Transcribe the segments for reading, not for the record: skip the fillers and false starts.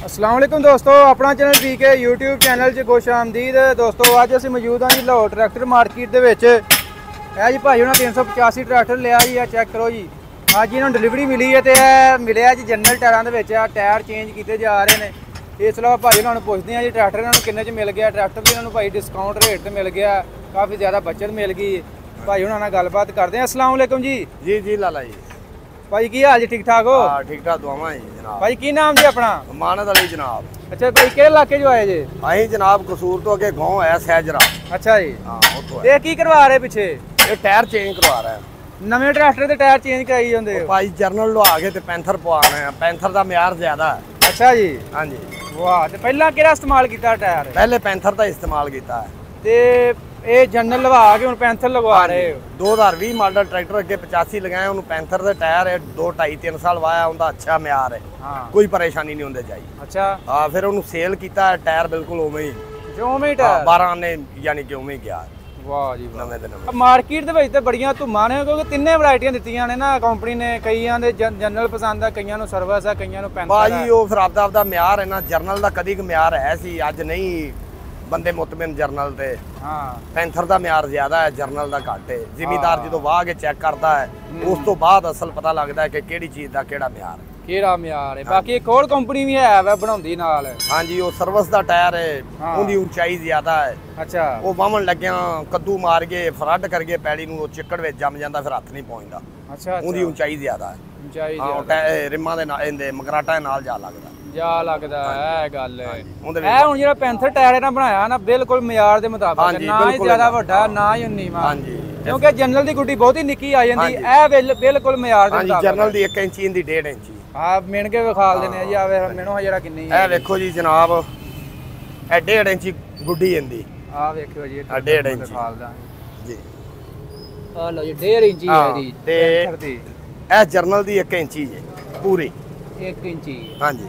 अस्सलाम वालेकुम दोस्तों, अपना चैनल पीके यूट्यूब चैनल च खुश आमदीद। दोस्तों अज असीं मौजूद हाँ जी लाहौर ट्रैक्टर मार्केट दे विच। है जी भाई उन्होंने 385 ट्रैक्टर लिया जी। चेक करो जी, अज इन्होंने डिलीवरी मिली है तो मिले जी जनरल टायरों के विच। टायर चेंज किए जा रहे हैं। इस अलावा भाई उन्होंने पुछते हैं जी ट्रैक्टर इन्होंने किन्ने च मिल गया। ट्रैक्टर भी इन्होंने भाई डिस्काउंट रेट से मिल गया, काफ़ी ज़्यादा बचत मिल गई। भाई उन्होंने गलबात करते हैं। अस्सलाम वालेकुम जी। जी लाला जी। भाई की हाल जी, ठीक ठाक हो? हाँ ठीक ठाक दुआवां जी जनाब। भाई की नाम जी अपना? मानद अली जनाब। अच्छा भाई किहड़े इलाके जो आए जी? अं जनाब कसूर तो अगे गांव है सैजरा। अच्छा जी। हाँ उत्थों ये की करवा रहे पिछे? ये टायर चेंज करवा रहे हैं। नवे ट्रैक्टर के टायर चेंज कराई जाते हो? भाई जर्नल लवा के ते पैंथर पवा रहे हैं। पैंथर का म्यार ज्यादा है। अच्छा जी। हाँ जी। वाह, ते पहला किहड़ा इस्तेमाल किया टायर? पहले पैंथर का इस्तेमाल किया है ते ये जनरल लवा के हुण पैंथर लगवा रहे हो? 2020 मॉडल ट्रैक्टर अगे 85 लगाए उन्होंने पैंथर के टायर है। 2 2.5 3 साल वाया उनका अच्छा म्यार है। हाँ। कोई परेशानी नहीं होंदी चाहिए। अच्छा। हाँ फिर उन्होंने सेल किया टायर बिल्कुल उवें ही जो में टायर 12 आने यानी कि उवें गया। वाह जी नवे दे नवे। मार्केट दे विच ते बड़ियां धुम्मां ने क्योंकि तिन्ने वैरायटियां दित्तियां ने ना कंपनी ने। कईयां दे जनरल पसंद है, कईयां नूं सर्विस है, कईयां नूं पैंथर है। भाई वो फिर आपदा म्यार है ना। जर्नल का कदी म्यार है सी, अज नहीं बंदे मुतमिन जर्नल ते। हाँ। पैंथर का म्यार ज्यादा है, जर्नल का घट है। जिमीदार जो वाह के चेक करता है उस तो बाद असल पता लगता है कि केड़ी चीज़ का केड़ा म्यार है, केड़ा म्यार है। बाकी एक और कंपनी भी है वह बनाउंदी नाल। हाँ जी वो सर्विस का टायर है। हाँ। उनकी ऊंचाई ज्यादा है। अच्छा। वो वाहन लग्या कद्दू मार के फ्रड करके पैड़ी नूं चिक्कड़ विच जम जाता, फिर हथ नहीं पहुंचता। अच्छा। उनकी ऊंचाई ज्यादा है। ऊंचाई हाँ रिमां दे नाल इहदे मगराटा दे नाल जा लगदा जा लगदा है गल। उहदे ਇਹ ਹੁਣ ਜਿਹੜਾ ਪੈਂਥਰ ਟਾਇਰ ਇਹਨਾਂ ਬਣਾਇਆ ਨਾ ਬਿਲਕੁਲ ਮਿਆਰ ਦੇ ਮੁਤਾਬਕ, ਹਾਂਜੀ, ਨਾ ਹੀ ਬਿਲਕੁਲ ਜ਼ਿਆਦਾ ਏਦਾਂ। ਵੱਡਾ ਨਾ ਹੀ ਨੀਵਾਂ। ਹਾਂਜੀ ਕਿਉਂਕਿ ਜਨਰਲ ਦੀ ਗੁੱਡੀ ਬਹੁਤੀ ਨਿੱਕੀ ਆ ਜਾਂਦੀ, ਇਹ ਬਿਲਕੁਲ ਮਿਆਰ ਦੇ ਹਾਂਜੀ ਮੁਤਾਬਕ। ਜਰਨਲ ਦੀ 1 ਇੰਚੀ ਦੀ 1.5 ਇੰਚੀ। ਹਾਂ ਮਿਣ ਕੇ ਵਿਖਾਲ ਦਿੰਦੇ ਆ ਜੀ। ਆ ਵੇ ਮਿਣੋ ਜਿਹੜਾ ਕਿੰਨੀ ਇਹ ਵੇਖੋ ਜੀ ਜਨਾਬ, ਇਹ 1.5 ਇੰਚੀ ਗੁੱਡੀ ਜਾਂਦੀ। ਆ ਵੇਖਿਓ ਜੀ, 1.5 ਇੰਚੀ ਵਿਖਾਲ ਦਾ ਜੀ। ਆ ਲਓ ਜੀ 1.5 ਇੰਚੀ ਹੈ ਇਹਦੀ ਤੇ ਪੈਂਥਰ ਦੀ। ਇਹ ਜਰਨਲ ਦੀ 1 ਇੰਚੀ ਹੈ ਪੂਰੀ। 1 ਇੰਚੀ। ਹਾਂਜੀ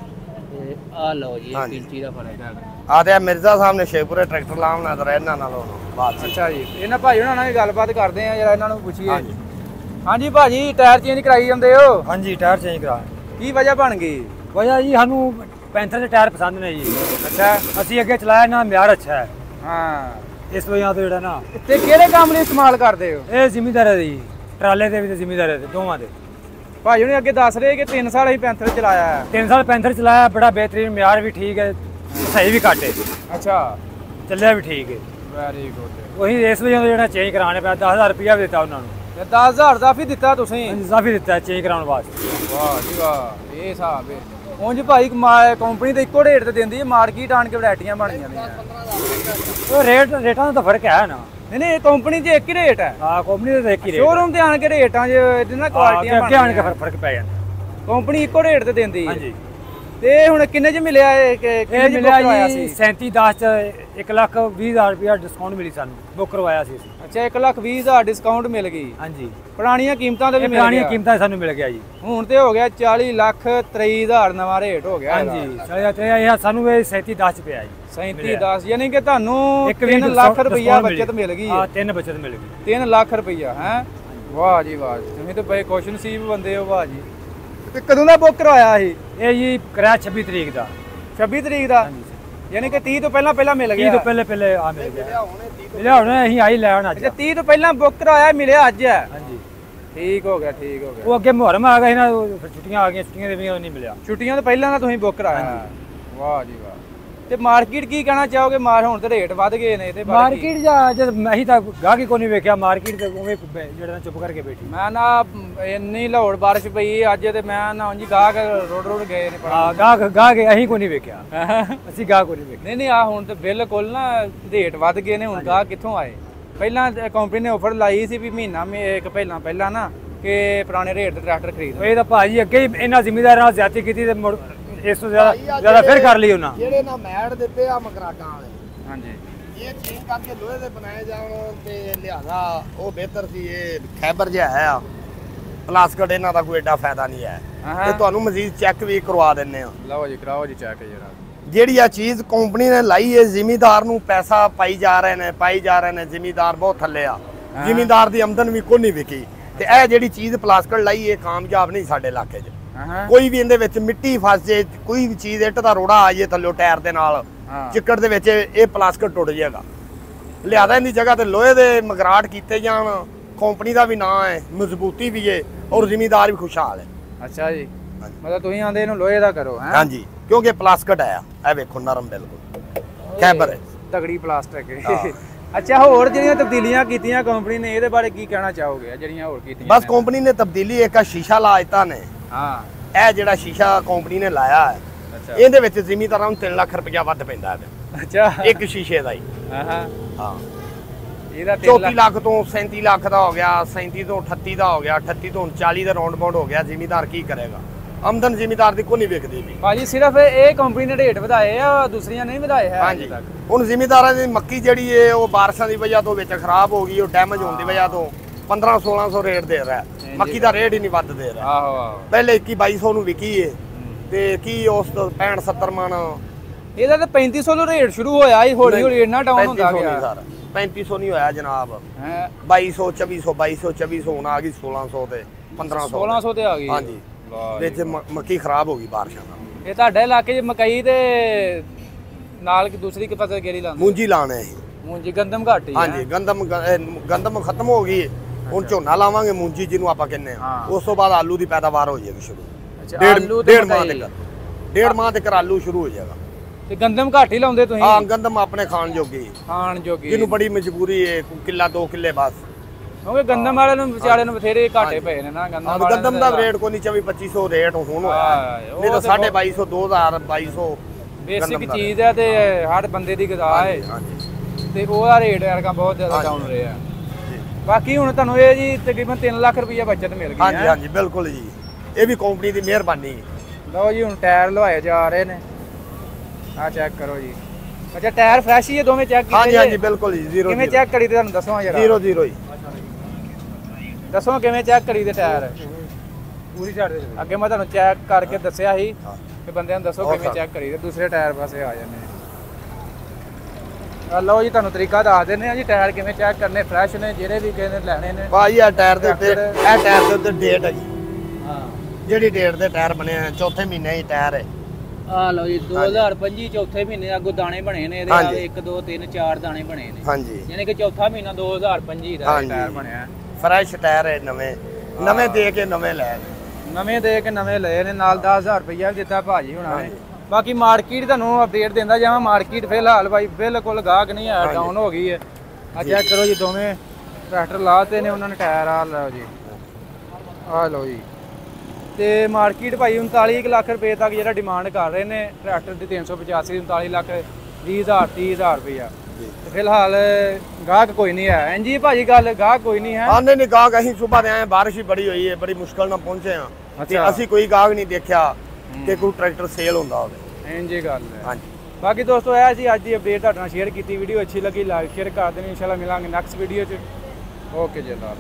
ਤੇ ਆ ਲਓ ਜੀ 1 ਇੰਚੀ ਦਾ ਫਰਕ ਹੈ। ਆ ਤੇ ਮਿਰਜ਼ਾ ਸਾਹਿਬ ਨੇ ਸ਼ੇਖਪੁਰੇ ਟਰੈਕਟਰ ਲਾਉਣਾ ਤਾਂ ਇਹਨਾਂ ਨਾਲੋਂ ਬਾਤ। ਅੱਛਾ ਜੀ। ਇਹਨਾਂ ਭਾਈ ਉਹਨਾਂ ਨਾਲ ਵੀ ਗੱਲਬਾਤ ਕਰਦੇ ਆ ਜਰਾ, ਇਹਨਾਂ ਨੂੰ ਪੁੱਛੀਏ। ਹਾਂਜੀ ਹਾਂਜੀ ਭਾਜੀ, ਟਾਇਰ ਚੇਂਜ ਕਰਾਈ ਜਾਂਦੇ ਹੋ? हाँ जी टायर चेंज करा। ਕੀ ਵਜ੍ਹਾ ਬਣ ਗਈ? वजह जी सानू पैंथर के टायर पसंद ने जी। ਅੱਛਾ। असी अगे चलाया ना म्यार अच्छा है, ਹਾਂ। इस वजह तो जेड़ा ना ਤੇ ਕਿਹੜੇ ਕੰਮ ਲਈ ਇਸਤੇਮਾਲ ਕਰਦੇ ਹੋ? ये जिमीदार है जी, ट्राले दे भी ते जिमीदार है दोवां दे। ਭਾਈ ਉਹਨੇ ਅੱਗੇ ਦੱਸ ਰਹੇ ਕਿ 3 ਸਾਲ ਅਸੀਂ ਪੈਂਥਰ ਚਲਾਇਆ ਹੈ। 3 साल पैंथर चलाया, बड़ा बेहतरीन, म्यार भी ठीक है, सही भी घट है, ਅੱਛਾ। चलिया भी ठीक है। Very good. वही इस वजह तो जेड़ा चेंज कराने पे 10,000 रुपया भी दिता उन्होंने। ਤੇ 10000 ਦਾ ਵੀ ਦਿੱਤਾ ਤੁਸੀਂ? काफी दिता है चेंज कराने वास्ते। ਵਾਹ ਜੀ ਵਾਹ, ਇਹ ਹਿਸਾਬ ਹੈ। ਉਂਝ ਭਾਈ ਕੰਪਨੀ ਤੇ ਇੱਕੋ ਰੇਟ ਤੇ ਦਿੰਦੀ ਹੈ, ਮਾਰਕੀਟ ਆਣ ਕੇ ਵੈਰਾਈਟੀਆਂ ਬਣ ਜਾਂਦੀਆਂ। तो रेटा का तो फर्क है ना। ਨਹੀਂ ਨਹੀਂ, ਕੰਪਨੀ 'ਚ ਇੱਕ ਹੀ ਰੇਟ ਹੈ। हाँ कंपनी तो एक ही रेट, ਸ਼ੋਰੂਮ ਤੇ ਆਣ ਕੇ ਰੇਟਾਂ 'ਚ ਇਹਨਾਂ ਕੁਆਲਿਟੀਆਂ अगे आने के फर्क पै जाता। ਕੰਪਨੀ ਇੱਕੋ ਰੇਟ ਤੇ ਦਿੰਦੀ हाँ ਹੈ। जी ਤੇ ਹੁਣ ਕਿੰਨੇ 'ਚ ਮਿਲਿਆ ਇਹ? ये ਕਿੰਨੇ 'ਚ मिलिया ਕਰਵਾਇਆ जी ਸੀ? 3710 च 1,20,000 रुपया डिस्काउंट मिली सानू, बुक करवाया सी। ਅੱਛਾ, 1,20,000 ਡਿਸਕਾਊਂਟ ਮਿਲ ਗਈ। हाँ जी ਪੁਰਾਣੀਆਂ ਕੀਮਤਾਂ ਤੇ ਵੀ ਮਿਲ पुरानी ਗਿਆ। कीमत सानू मिल गया जी। ਹੁਣ ਤੇ ਹੋ ਗਿਆ 40,23,000 ਨਵਾਂ ਰੇਟ ਹੋ ਗਿਆ। हाँ जी चलिए सानू 3710 च पिया जी। 3710 ਯਾਨੀ ਕਿ ਤੁਹਾਨੂੰ एक 3 ਲੱਖ ਰੁਪਈਆ ਬਚਤ ਮਿਲ ਗਈ। हाँ 3 बचत मिल गई। 3 ਲੱਖ ਰੁਪਈਆ ਹੈ। ਵਾਹ ਜੀ ਵਾਹ, ਤੁਸੀਂ ਤਾਂ ਬੜੇ ਖੁਸ਼ ਨਸੀਬ ਬੰਦੇ ਹੋ। ਵਾਹ ਜੀ। ਤੇ ਕਦੋਂ ਦਾ ਬੁੱਕ ਕਰਵਾਇਆ ਸੀ? ये जी कराया 26 तरीक का। 26 ਤਰੀਕ ਦਾ? ਯਾਨੀ ਕਿ 30 ਤੋਂ ਪਹਿਲਾਂ मिल 30 ਗਿਆ। तो पहले आ मिल गया। मिलिया हुणे अहीं आई लैण अज। ਅੱਛਾ, 30 ਤੋਂ ਪਹਿਲਾਂ ਬੁੱਕ ਕਰਵਾਇਆ, ਮਿਲਿਆ ਅੱਜ ਹੈ। हाँ जी ਠੀਕ ਹੋ ਗਿਆ, ठीक ਹੋ ਗਿਆ। वो अगे मुहर्रम आ गया ना, फिर छुट्टियां आ गई, छुट्टियां दे भी नहीं मिलिया। ਛੁੱਟੀਆਂ ਤੋਂ ਪਹਿਲਾਂ ਦਾ ਤੁਸੀਂ ਬੁੱਕ ਕਰਾਇਆ। ਵਾਹ ਜੀ ਵਾਹ। ਤੇ ਮਾਰਕੀਟ ਕੀ ਕਹਿਣਾ ਚਾਹੋਗੇ? ਹੁਣ ਤੇ ਰੇਟ ਵੱਧ ਗਏ ਨੇ ਤੇ मार्केट जा जब अहीं तां गाहकी को नहीं वेख्या, मार्केट ते उवें जेड़ा चुप करके बैठी। ਮੈਂ ਨਾ ਇੰਨੀ ਲਾਹੌਰ ਬਾਰਿਸ਼ ਪਈ ਅੱਜ ਤੇ ਮੈਂ ਨਾ ਉਂਝ ਗਾਹਕ ਰੋਡ ਗਏ ਨੇ। हाँ गाहक अहीं को नहीं वेख्या, असीं गाहक को नहीं वेख्या। ਨਹੀਂ ਨਹੀਂ, ਆ ਹੁਣ ਤੇ ਬਿਲਕੁਲ ਨਾ ਰੇਟ ਵੱਧ ਗਏ ਨੇ। ਹੁਣ ਗਾਹਕ ਕਿੱਥੋਂ ਆਏ? ਪਹਿਲਾਂ ਕੰਪਨੀ ਨੇ ਆਫਰ ਲਾਈ ਸੀ ਵੀ ਮਹੀਨਾ ਇੱਕ ਪਹਿਲਾਂ ਨਾ ਕਿ ਪੁਰਾਣੇ ਰੇਟ ਤੇ ਟਰੈਕਟਰ ਖਰੀਦ। ਇਹ ਤਾਂ ਭਾਜੀ ਅੱਗੇ ਹੀ ਇਹਨਾਂ ਜ਼ਿਮੀਂਦਾਰਾਂ ਨਾਲ ਜ਼ਿਆਦਤੀ ਕੀਤੀ ਤੇ ਮੁੜ ਇਸ ਤੋਂ ਜ਼ਿਆਦਾ ਫਿਰ ਕਰ ਲਈ ਉਹਨਾਂ। ਜਿਹੜੇ ਨਾ ਮੈਟ ਦਿੱਤੇ ਆ ਮਗਰਾਟਾਂ ਵਾਲੇ, ਹਾਂਜੀ, ਇਹ ਚੇਂਜ ਕਰਕੇ ਲੋਹੇ ਦੇ ਬਣਾਏ ਜਾਣ ਤੇ ਲਿਆza ਉਹ ਬਿਹਤਰ ਸੀ। ਇਹ ਖੈਬਰ ਜਿਹਾ ਹੈ ਆ ਪਲਾਸਟਿਕ, ਇਹਨਾਂ ਦਾ ਕੋਈ ਐਡਾ ਫਾਇਦਾ ਨਹੀਂ ਹੈ। ਤੇ ਤੁਹਾਨੂੰ ਮਜ਼ੀਦ ਚੈੱਕ ਵੀ ਕਰਵਾ ਦਿੰਨੇ ਆ। ਲਓ ਜੀ, ਕਰਾਓ ਜੀ ਚੈੱਕ ਜਰਾ। ਜਿਹੜੀ ਆ ਚੀਜ਼ ਕੰਪਨੀ ਨੇ ਲਾਈ ਹੈ, ਜ਼ਿਮੀਂਦਾਰ ਨੂੰ ਪੈਸਾ ਪਾਈ ਜਾ ਰਹੇ ਨੇ। ਜ਼ਿਮੀਂਦਾਰ ਬਹੁਤ ਥੱਲੇ ਆ, ਜ਼ਿਮੀਂਦਾਰ ਦੀ ਆਮਦਨ ਵੀ ਕੋਈ ਨਹੀਂ ਵਿਕੀ। ਤੇ ਇਹ ਜਿਹੜੀ ਚੀਜ਼ ਪਲਾਸਟਿਕ ਲਾਈ ਇਹ ਕਾਮਯਾਬ ਨਹੀਂ ਸਾਡੇ ਇਲਾਕੇ 'ਚ। ਹਾਂ ਕੋਈ ਵੀ ਇਹਦੇ ਵਿੱਚ ਮਿੱਟੀ ਫਸ ਜੇ, ਕੋਈ ਵੀ ਚੀਜ਼ ਇੱਟ ਦਾ ਰੋੜਾ ਆ ਜੇ ਥੱਲੇ ਟਾਇਰ ਦੇ ਨਾਲ ਚਿੱਕੜ ਦੇ ਵਿੱਚ ਇਹ ਪਲਾਸਟਿਕ ਟੁੱਟ ਜਾਏਗਾ। ਲਿਆਦਾ ਇਹਦੀ ਜਗ੍ਹਾ ਤੇ ਲੋਹੇ ਦੇ ਮਗਰਾਟ ਕੀਤੇ ਜਾਣ, ਕੰਪਨੀ ਦਾ ਵੀ ਨਾਂ ਹੈ, ਮਜ਼ਬੂਤੀ ਵੀ ਹੈ ਔਰ ਜ਼ਿਮੀਦਾਰ ਵੀ ਖੁਸ਼ਹਾਲ ਹੈ। ਅੱਛਾ ਜੀ, ਮਤਲਬ ਤੁਸੀਂ ਆਂਦੇ ਇਹਨੂੰ ਲੋਹੇ ਦਾ ਕਰੋ ਹੈ? ਹਾਂਜੀ, ਕਿਉਂਕਿ ਪਲਾਸਟਿਕ ਆਇਆ, ਇਹ ਵੇਖੋ ਨਰਮ ਬਿਲਕੁਲ ਕੈਬਰ ਹੈ, ਤਗੜੀ ਪਲਾਸਟਿਕ। ਅੱਛਾ, ਹੋਰ ਜਿਹੜੀਆਂ ਤਬਦੀਲੀਆਂ ਕੀਤੀਆਂ ਕੰਪਨੀ ਨੇ ਇਹਦੇ ਬਾਰੇ ਕੀ ਕਹਿਣਾ ਚਾਹੋਗੇ? ਜਿਹੜੀਆਂ ਹੋਰ ਕੀਤੀਆਂ ਬਸ ਕੰਪਨੀ ਨੇ ਤਬਦੀਲੀ ਇੱਕ ਆ ਸ਼ੀਸ਼ਾ ਲਾ ਦਿੱਤਾ ਨੇ। ਹਾਂ, ਇਹ ਜਿਹੜਾ ਸ਼ੀਸ਼ਾ ਕੰਪਨੀ ਨੇ ਲਾਇਆ ਹੈ, ਅੱਛਾ ਇਹਦੇ ਵਿੱਚ ਜ਼ਿਮੀਦਾਰਾਂ ਨੂੰ 3 ਲੱਖ ਰੁਪਇਆ ਵੱਧ ਪੈਂਦਾ ਹੈ ਅੱਛਾ ਇੱਕ ਸ਼ੀਸ਼ੇ ਦਾ ਹੀ। ਹਾਂ ਹਾਂ, ਇਹਦਾ 34 ਲੱਖ ਤੋਂ 37 ਲੱਖ ਦਾ ਹੋ ਗਿਆ, 37 ਤੋਂ 38 ਦਾ ਹੋ ਗਿਆ, 38 ਤੋਂ 39 ਦਾ ਰਾਉਂਡ ਬਾਉਂਡ ਹੋ ਗਿਆ। ਜ਼ਿਮੀਦਾਰ ਕੀ ਕਰੇਗਾ? ਆਮਦਨ ਜ਼ਿਮੀਦਾਰ ਦੀ ਕੋਈ ਨਹੀਂ ਵਿਕਦੀ ਵੀ। ਭਾਜੀ ਸਿਰਫ ਇਹ ਕੰਪਨੀ ਨੇ ਰੇਟ ਵਧਾਏ ਆ, ਦੂਸਰੀਆਂ ਨਹੀਂ ਵਧਾਏ ਹੈ ਹਾਂਜੀ, ਹੁਣ ਜ਼ਿਮੀਦਾਰਾਂ ਦੀ ਮੱਕੀ ਜਿਹੜੀ ਏ ਉਹ ਬਾਰਿਸ਼ਾਂ ਦੀ ਵਜ੍ਹਾ ਤੋਂ ਵਿੱਚ ਖਰਾਬ ਹੋ ਗਈ, ਉਹ ਡੈਮੇਜ ਹੋਣ ਦੀ ਵਜ੍ਹਾ ਤੋਂ 1500-1600 ਰੇਟ ਦੇ ਰਿਹਾ ਹੈ। ਮੱਕੀ ਦਾ ਰੇਟ ਹੀ ਨਹੀਂ ਵੱਧ ਦੇ ਰਿਹਾ। ਆਹੋ ਆਹੋ, ਪਹਿਲੇ 21-2200 ਨੂੰ ਵਿਕੀ ਏ ਤੇ ਕੀ ਉਸ ਤੋਂ 65-70 ਮਣ। ਇਹਦਾ ਤਾਂ 3500 ਤੋਂ ਰੇਟ ਸ਼ੁਰੂ ਹੋਇਆ ਹੀ, ਹੌਲੀ ਹੌਲੀ ਇੰਨਾ ਡਾਊਨ ਹੁੰਦਾ ਗਿਆ। 3500 ਨਹੀਂ ਹੋਇਆ ਜਨਾਬ, ਹੈ 2200 2400 ਹੁਣ ਆ ਗਈ 1600 ਤੇ 1500 1600 ਤੇ ਆ ਗਈ। ਹਾਂਜੀ, ਵਿੱਚ ਮੱਕੀ ਖਰਾਬ ਹੋ ਗਈ ਬਾਰਿਸ਼ਾਂ ਨਾਲ। ਇਹ ਤੁਹਾਡੇ ਇਲਾਕੇ 'ਚ ਮਕਈ ਤੇ ਨਾਲ ਦੂਸਰੀ ਕਿ ਫਸਲ ਕਿਹੜੀ ਲਾਉਂਦੇ? ਮੂੰਜੀ ਲਾਣਾ ਹੈ। ਮੂੰਜੀ ਗੰਦਮ ਘੱਟ ਹੀ ਹੈ। ਹਾਂਜੀ, ਗੰਦਮ ਖਤਮ ਹੋ ਗਈ, ਹੁਣ ਝੋਨਾ ਲਾਵਾਂਗੇ ਮੂੰਜੀ ਜਿਹਨੂੰ ਆਪਾਂ ਕਹਿੰਦੇ ਆ। ਉਸ ਤੋਂ ਬਾਅਦ ਆਲੂ ਦੀ ਪੈਦਾਵਾਰ ਹੋ ਜਾਏਗੀ ਸ਼ੁਰੂ। ਅੱਛਾ, ਆਲੂ ਤੇ ਡੇਢ ਮਾਹ ਤੱਕ ਆਲੂ ਸ਼ੁਰੂ ਹੋ ਜਾਏਗਾ। ਤੇ ਗੰਦਮ ਘੱਟ ਹੀ ਲਾਉਂਦੇ ਤੁਸੀਂ? ਹਾਂ, ਗੰਦਮ ਆਪਣੇ ਖਾਣ ਜੋਗੀ, ਖਾਣ ਜੋਗੀ, ਜਿਹਨੂੰ ਬੜੀ ਮਜਬੂਰੀ ਹੈ, ਕਿੱਲਾ 2 ਕਿੱਲੇ ਬਸ। ਕਿਉਂਕਿ ਗੰਦਮ ਵਾਲੇ ਨੂੰ ਵਿਚਾਰੇ ਨੂੰ ਬਥੇਰੇ ਘਾਟੇ ਪਏ ਨੇ ਨਾ। ਗੰਦਮ ਦਾ ਰੇਟ ਕੋਈ ਨਹੀਂ 24-2500 ਰੇਟ ਹੁਣ ਹੋਇਆ, ਨਹੀਂ ਤਾਂ 2250 2000 2200 ਬੇਸਿਕ ਚੀਜ਼ ਹੈ ਤੇ ਹਰ ਬੰਦੇ ਦੀ ਗਜ਼ਾ ਹੈ। ਤੇ ਉਹਦਾ ਰੇਟ ਯਾਰ ਬਹੁਤ ਜ਼ਿਆਦਾ ਡਾਊਨ ਰਿਹਾ। ਬਾਕੀ ਹੁਣ ਤੁਹਾਨੂੰ ਇਹ ਜੀ ਤਕਰੀਬਨ 3 ਲੱਖ ਰੁਪਏ ਬਚਤ ਮਿਲ ਗਈ। ਹਾਂਜੀ ਹਾਂਜੀ, ਬਿਲਕੁਲ ਜੀ, ਇਹ ਵੀ ਕੰਪਨੀ ਦੀ ਮਿਹਰਬਾਨੀ ਹੈ। ਲਓ ਜੀ, ਹੁਣ ਟਾਇਰ ਲਵਾਏ ਜਾ ਰਹੇ ਨੇ, ਆ ਚੈੱਕ ਕਰੋ ਜੀ। ਅੱਛਾ, ਟਾਇਰ ਫਰੈਸ਼ ਹੀ ਹੈ ਦੋਵੇਂ ਚੈੱਕ ਕੀਤੇ? ਹਾਂਜੀ ਹਾਂਜੀ, ਬਿਲਕੁਲ ਜੀ, 0 ਕਿਵੇਂ ਚੈੱਕ ਕਰੀ ਤੇ ਤੁਹਾਨੂੰ ਦੱਸੋ ਜਰਾ। 0 ਹੀ ਦੱਸੋ ਕਿਵੇਂ ਚੈੱਕ ਕਰੀ ਦੇ ਟਾਇਰ? ਪੂਰੀ ਸਾਈਡ ਦੇ ਅੱਗੇ ਮੈਂ ਤੁਹਾਨੂੰ ਚੈੱਕ ਕਰਕੇ ਦੱਸਿਆ ਸੀ ਕਿ ਬੰਦਿਆਂ ਨੂੰ ਦੱਸੋ ਕਿਵੇਂ ਚੈੱਕ ਕਰੀ ਦੇ। ਦੂਸਰੇ ਟਾਇਰ ਪਾਸੇ ਆ ਜਾਂਦੇ ਆ। ਲਓ ਜੀ, ਤੁਹਾਨੂੰ ਤਰੀਕਾ ਦੱਸ ਦਿੰਦੇ ਆ ਜੀ ਟਾਇਰ ਕਿਵੇਂ ਚੈੱਕ ਕਰਨੇ ਫਰੈਸ਼ ਨੇ, ਜਿਹੜੇ ਵੀ ਕਿਸੇ ਨੇ ਲੈਣੇ ਨੇ। ਭਾਈ ਆ ਟਾਇਰ ਦੇ ਉੱਤੇ, ਇਹ ਟਾਇਰ ਦੇ ਉੱਤੇ ਡੇਟ ਹੈ ਜੀ। ਹਾਂ, ਜਿਹੜੀ ਡੇਟ ਦੇ ਟਾਇਰ ਬਣੇ ਆ, ਚੌਥੇ ਮਹੀਨੇ ਹੀ ਟਾਇਰ ਹੈ। ਆ ਲਓ ਜੀ, 2025 ਚੌਥੇ ਮਹੀਨੇ ਅੱਗੋਂ ਦਾਣੇ ਬਣੇ ਨੇ ਇਹਦੇ। 1 2 3 4 ਦਾਣੇ ਬਣੇ ਨੇ। ਹਾਂਜੀ, ਯਾਨੀ ਕਿ ਚੌਥਾ ਮਹੀਨਾ 2025 ਦਾ ਟਾਇਰ ਬਣਿਆ। ਫਰੈਸ਼ ਟਾਇਰ ਹੈ, ਨਵੇਂ ਦੇ ਕੇ ਨਵੇਂ ਲੈ ਨਵੇਂ ਦੇ ਕੇ ਨਵੇਂ ਲਏ ਨੇ, ਨਾਲ 10000 ਰੁਪਇਆ ਵੀ ਦਿੱਤਾ ਭਾਜੀ ਹੁਣਾਂ ਨੇ। ਬਾਕੀ ਮਾਰਕੀਟ ਤੁਹਾਨੂੰ ਅਪਡੇਟ ਦਿੰਦਾ ਜਾਵਾਂ। ਮਾਰਕੀਟ ਫਿਲਹਾਲ ਬਾਈ ਬਿਲਕੁਲ ਗਾਹਕ ਨਹੀਂ ਹੈ, ਡਾਊਨ ਹੋ ਗਈ ਹੈ। ਆ ਚੈੱਕ ਕਰੋ ਜੀ, ਦੋਵੇਂ ਟਰੈਕਟਰ ਲਾਤੇ ਨੇ ਉਹਨਾਂ ਨੇ ਟਾਇਰ। ਆ ਲਓ ਜੀ, ਆ ਲਓ ਜੀ। ਤੇ ਮਾਰਕੀਟ ਭਾਈ 39 ਲੱਖ ਰੁਪਏ ਤੱਕ ਜਿਹੜਾ ਡਿਮਾਂਡ ਕਰ ਰਹੇ ਨੇ ਟਰੈਕਟਰ ਦੀ। 385 39 ਲੱਖ 20,000 30,000 ਰੁਪਇਆ। ਫਿਲਹਾਲ ਗਾਹਕ ਕੋਈ ਨਹੀਂ ਹੈ। ਇੰਜੀ ਭਾਜੀ ਗੱਲ, ਗਾਹਕ ਕੋਈ ਨਹੀਂ ਹੈ। ਆਨੇ ਨਹੀਂ ਗਾਹਕ, ਅਸੀਂ ਸਵੇਰ ਦੇ ਆਏ, ਬਾਰਿਸ਼ ਹੀ ਬੜੀ ਹੋਈ ਹੈ, ਬੜੀ ਮੁਸ਼ਕਲ ਨਾਲ ਪਹੁੰਚੇ ਆ ਤੇ ਅਸੀਂ ਕੋਈ ਗਾਹਕ ਨਹੀਂ ਦੇਖਿਆ ਕਿ ਕੋਈ ਟਰੈਕਟਰ ਸੇਲ ਹੁੰਦਾ ਹੋਵੇ। ਇੰਜੀ ਗੱਲ ਹੈ। ਹਾਂਜੀ, ਬਾਕੀ ਦੋਸਤੋ ਇਹ ਸੀ ਅੱਜ ਦੀ ਅਪਡੇਟ, ਤੁਹਾਡੇ ਨਾਲ ਸ਼ੇਅਰ ਕੀਤੀ। ਵੀਡੀਓ ਅੱਛੀ ਲੱਗੀ ਲਾਈਕ ਸ਼ੇਅਰ ਕਰ ਦੇਣੀ। ਇਨਸ਼ਾਅੱਲਾ ਮਿਲਾਂਗੇ ਨੈਕਸਟ ਵੀਡੀਓ 'ਚ। ਓਕੇ ਜੀ, ਅੱਲਾ।